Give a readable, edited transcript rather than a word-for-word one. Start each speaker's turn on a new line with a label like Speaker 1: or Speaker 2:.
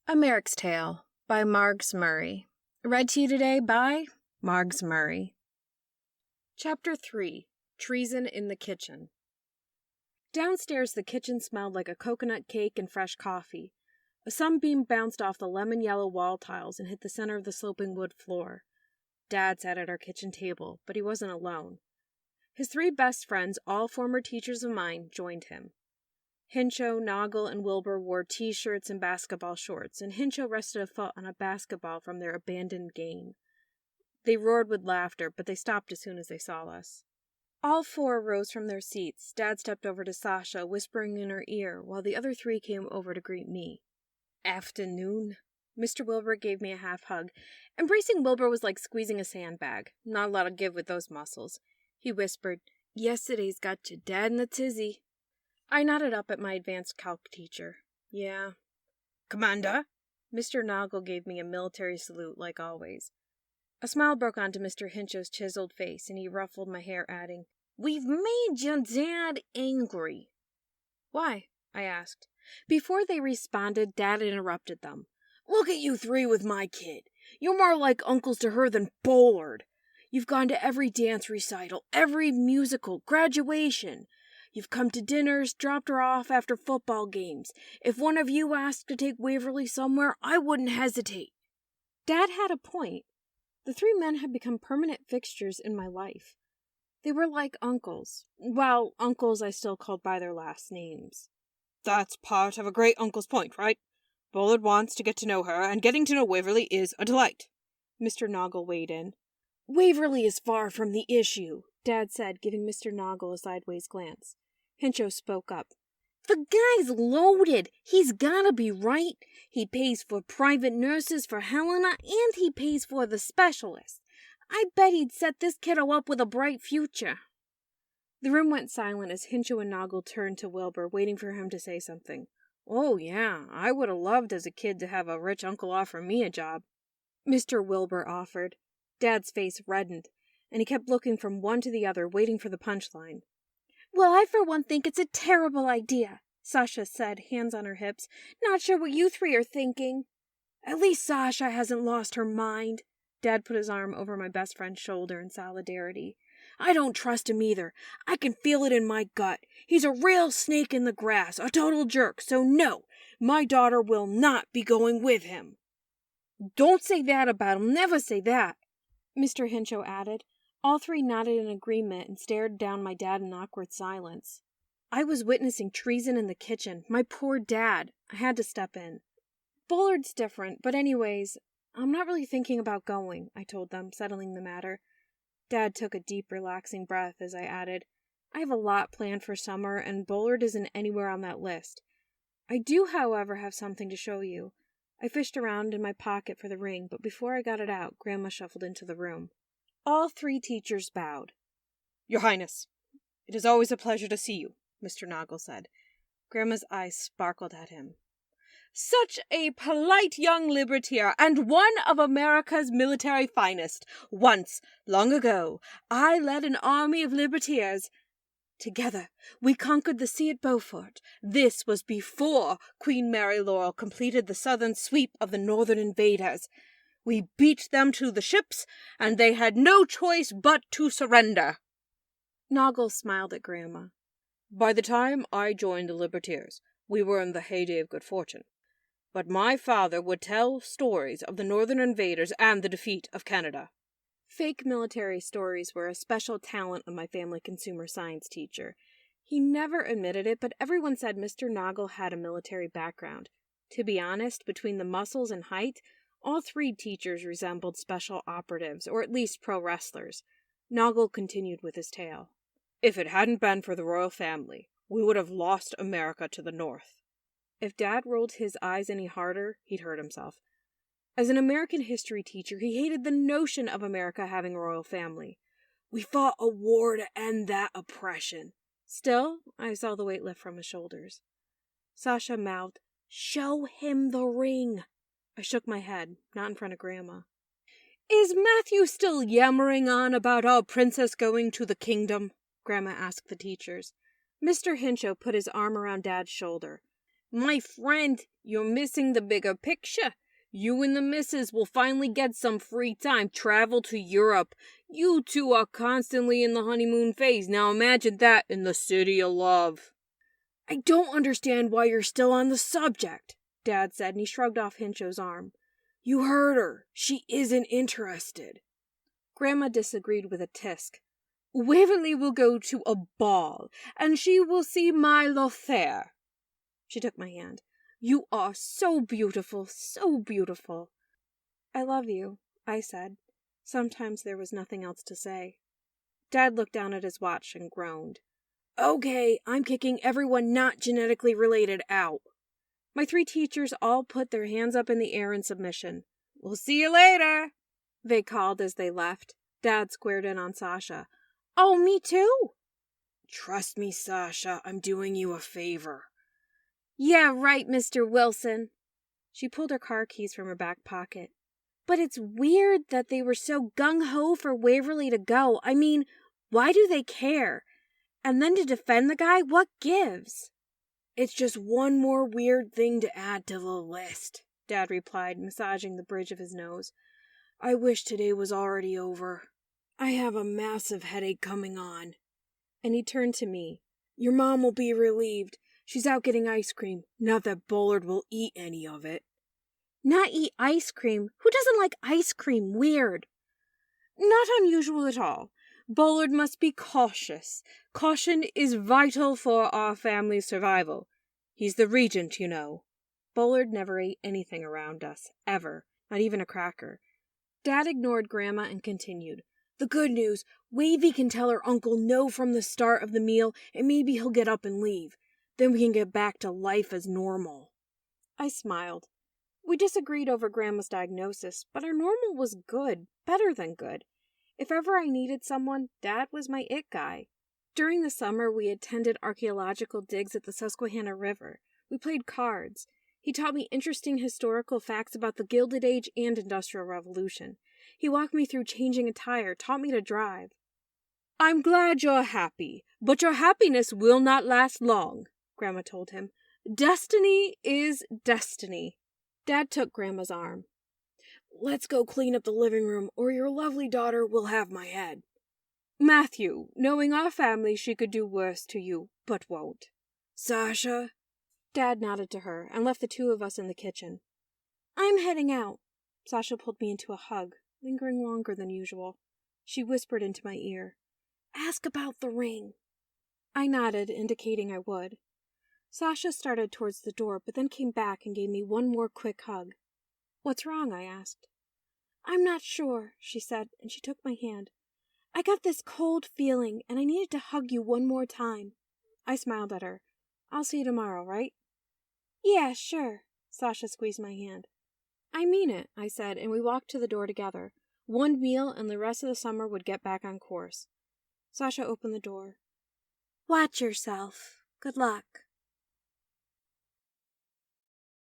Speaker 1: A Merric's Tale by Margs Murray. Read to you today by Margs Murray. Chapter 3. Treason in the Kitchen. Downstairs, the kitchen smelled like a coconut cake and fresh coffee. A sunbeam bounced off the lemon-yellow wall tiles and hit the center of the sloping wood floor. Dad sat at our kitchen table, but he wasn't alone. His three best friends, all former teachers of mine, joined him. Hincho, Noggle, and Wilbur wore t-shirts and basketball shorts, and Hincho rested a foot on a basketball from their abandoned game. They roared with laughter, but they stopped as soon as they saw us. All four rose from their seats. Dad stepped over to Sasha, whispering in her ear, while the other three came over to greet me. "Afternoon." Mr. Wilbur gave me a half-hug. Embracing Wilbur was like squeezing a sandbag. Not a lot of give with those muscles. He whispered, "Yesterday's got your dad in a tizzy." I nodded up at my advanced calc teacher. "Yeah." "Commander?" Mr. Noggle gave me a military salute, like always. A smile broke onto Mr. Hincho's chiseled face, and he ruffled my hair, adding, "We've made your dad angry." "Why?" I asked. Before they responded, Dad interrupted them. "Look at you three with my kid. You're more like uncles to her than Bullard. You've gone to every dance recital, every musical, graduation. You've come to dinners, dropped her off after football games. If one of you asked to take Waverly somewhere, I wouldn't hesitate." Dad had a point. The three men had become permanent fixtures in my life. They were like uncles. Well, uncles I still called by their last names.
Speaker 2: "That's part of a great uncle's point, right? Bullard wants to get to know her, and getting to know Waverly is a delight."
Speaker 1: Mr. Noggle weighed in. "Waverly is far from the issue," Dad said, giving Mr. Noggle a sideways glance. Hincho spoke up. "The guy's loaded. He's gotta be right. He pays for private nurses for Helena, and he pays for the specialist. I bet he'd set this kiddo up with a bright future." The room went silent as Hincho and Noggle turned to Wilbur, waiting for him to say something. "Oh, yeah, I would have loved as a kid to have a rich uncle offer me a job," Mr. Wilbur offered. Dad's face reddened, and he kept looking from one to the other, waiting for the punchline. "Well, I for one think it's a terrible idea," Sasha said, hands on her hips. "Not sure what you three are thinking." "At least Sasha hasn't lost her mind." Dad put his arm over my best friend's shoulder in solidarity. "I don't trust him either. I can feel it in my gut. He's a real snake in the grass, a total jerk, so no, my daughter will not be going with him." "Don't say that about him, never say that," Mr. Hincho added. All three nodded in agreement and stared down my dad in awkward silence. I was witnessing treason in the kitchen. My poor dad. I had to step in. "Bullard's different, but anyways, I'm not really thinking about going," I told them, settling the matter. Dad took a deep, relaxing breath as I added, "I have a lot planned for summer, and Bullard isn't anywhere on that list. I do, however, have something to show you." I fished around in my pocket for the ring, but before I got it out, Grandma shuffled into the room. All three teachers bowed.
Speaker 2: "Your Highness, it is always a pleasure to see you," Mr. Noggle said. Grandma's eyes sparkled at him. "Such a polite young libertier, and one of America's military finest. Once, long ago, I led an army of libertiers. Together, we conquered the sea at Beaufort. This was before Queen Mary Laurel completed the southern sweep of the northern invaders. We beat them to the ships, and they had no choice but to surrender."
Speaker 1: Noggle smiled at Grandma.
Speaker 2: "By the time I joined the Libertiers, we were in the heyday of good fortune. But my father would tell stories of the northern invaders and the defeat of Canada."
Speaker 1: Fake military stories were a special talent of my family consumer science teacher. He never admitted it, but everyone said Mr. Noggle had a military background. To be honest, between the muscles and height, all three teachers resembled special operatives, or at least pro wrestlers. Noggle continued with his tale.
Speaker 2: "If it hadn't been for the royal family, we would have lost America to the north."
Speaker 1: If Dad rolled his eyes any harder, he'd hurt himself. As an American history teacher, he hated the notion of America having a royal family. "We fought a war to end that oppression." Still, I saw the weight lift from his shoulders. Sasha mouthed, "Show him the ring." I shook my head, not in front of Grandma.
Speaker 2: "Is Matthew still yammering on about our princess going to the kingdom?" Grandma asked the teachers.
Speaker 1: Mr. Hincho put his arm around Dad's shoulder.
Speaker 2: My friend, you're missing the bigger picture. You and the missus will finally get some free time, travel to Europe. You two are constantly in the honeymoon phase. Now imagine that in the city of love.
Speaker 1: I don't understand why you're still on the subject, Dad said, and he shrugged off Hincho's arm. You heard her. She isn't interested.
Speaker 2: Grandma disagreed with a tisk. Waverly will go to a ball, and she will see my Lothair. She took my hand. You are so beautiful, so beautiful.
Speaker 1: I love you, I said. Sometimes there was nothing else to say. Dad looked down at his watch and groaned. Okay, I'm kicking everyone not genetically related out. My 3 teachers all put their hands up in the air in submission.
Speaker 2: We'll see you later,
Speaker 1: they called as they left. Dad squared in on Sasha. Oh, me too. Trust me, Sasha, I'm doing you a favor. Yeah, right, Mr. Wilson. She pulled her car keys from her back pocket. But it's weird that they were so gung-ho for Waverly to go. I mean, why do they care? And then to defend the guy, what gives? It's just one more weird thing to add to the list, Dad replied, massaging the bridge of his nose. I wish today was already over. I have a massive headache coming on. And he turned to me. Your mom will be relieved. She's out getting ice cream. Not that Bullard will eat any of it. Not eat ice cream? Who doesn't like ice cream? Weird.
Speaker 2: Not unusual at all. Bullard must be cautious. Caution is vital for our family's survival. He's the regent, you know.
Speaker 1: Bullard never ate anything around us, ever. Not even a cracker. Dad ignored Grandma and continued. The good news, Wavy can tell her uncle no from the start of the meal, and maybe he'll get up and leave. Then we can get back to life as normal. I smiled. We disagreed over Grandma's diagnosis, but our normal was good, better than good. If ever I needed someone, Dad was my it guy. During the summer, we attended archaeological digs at the Susquehanna River. We played cards. He taught me interesting historical facts about the Gilded Age and Industrial Revolution. He walked me through changing a tire, taught me to drive.
Speaker 2: I'm glad you're happy, but your happiness will not last long, Grandma told him. Destiny is destiny.
Speaker 1: Dad took Grandma's arm. Let's go clean up the living room, or your lovely daughter will have my head.
Speaker 2: Matthew, knowing our family, she could do worse to you, but won't.
Speaker 1: Sasha? Dad nodded to her and left the 2 of us in the kitchen. I'm heading out. Sasha pulled me into a hug, lingering longer than usual. She whispered into my ear, Ask about the ring. I nodded, indicating I would. Sasha started towards the door, but then came back and gave me one more quick hug. What's wrong? I asked. I'm not sure, she said, and she took my hand. I got this cold feeling, and I needed to hug you one more time. I smiled at her. I'll see you tomorrow, right? Yeah, sure. Sasha squeezed my hand. I mean it, I said, and we walked to the door together. One meal, and the rest of the summer would get back on course. Sasha opened the door. Watch yourself. Good luck.